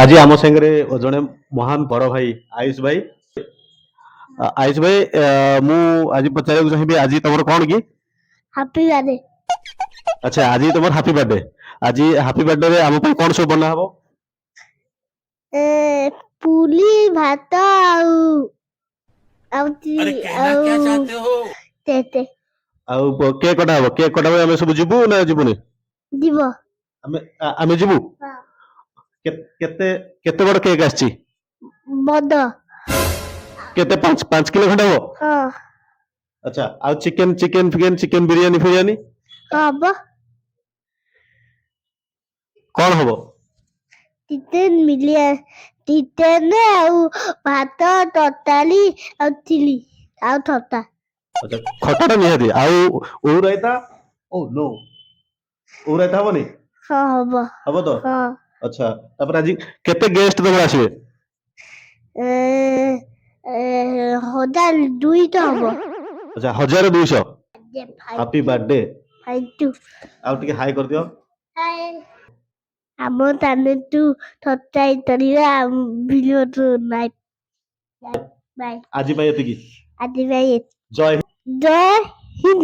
ଆଜି ଆମ ସାଙ୍ଗରେ ଜଣେ ମହାନ ବଡ ଭାଇ ଆୟୁଷ ଭାଇ। ଆୟୁଷ ଭାଇ, ମୁଁ ଆଜି ପଚାରିବାକୁ ଚାହିଁବି, ଆଜି ତମର କଣ କି? Happy birthday. ଆଚ୍ଛା, ଆଜି ତମର ହାପି ବାର୍ଥଡେ। ଆଜି ହାପି ବାର୍ଥଡେ ରେ ଆମ ପାଇଁ କଣ ସବୁ ବନା ହବ? ପୁଲି ଭାତ ଆଉ ଆଉ अरे कहना क्या चाहते हो? ତେତେ ଆଉ କେକ୍ କଟା ହବ। କେକ୍ କଟା ହବ, ଆମେ ସବୁ ଯିବୁ ନା ଯିବୁନି? ଯିବ। ଆମେ ଯିବୁ। କେତେ କେତେ ବଡ କେକ୍ ଆସିଛି? ବଦ। କେତେ, 5 କିଲୋ ଖଣ୍ଡେ ହବ? ହଁ ଆଚ୍ଛା, ଆଉ ଚିକେନ ବିରିୟାନୀ ଫିରିୟାନୀ ହବ। କଣ ହବ? ଚିକେନ ଆଉ ଭାତ ତରକାରୀ ଆଉ ଚିଲି ଆଉ ଥଟା। ଆଚ୍ଛା, ଖଟାଟା ନିହାତି। ଆଉ ଓଉ ରାଇତା? ଓ ନୋ, ଓଉ ରାଇତା ହବନି? ହଁ ହବ। ହବ ତ? ହଁ। ଆଚ୍ଛା, ତାପରେ ଆଜି କେତେ ଗେଷ୍ଟ ତମର ଆସିବେ? 1200 ହବ। ଆଚ୍ଛା, 1200। Happy birthday. ଆଉ ଟିକେ ହାଇ କରିଦିଅ। ଆମ ଚ୍ୟାନେଲକୁ ସବସ୍କ୍ରାଇବ କରିବା ଭିଡ଼ିଓ ଲାଇକ୍ ବାଏ। ଆଜି ପାଇଁ ଏତିକି। ଆଜି ପାଇଁ ଜୟ ଜୟ ହିନ୍ଦ।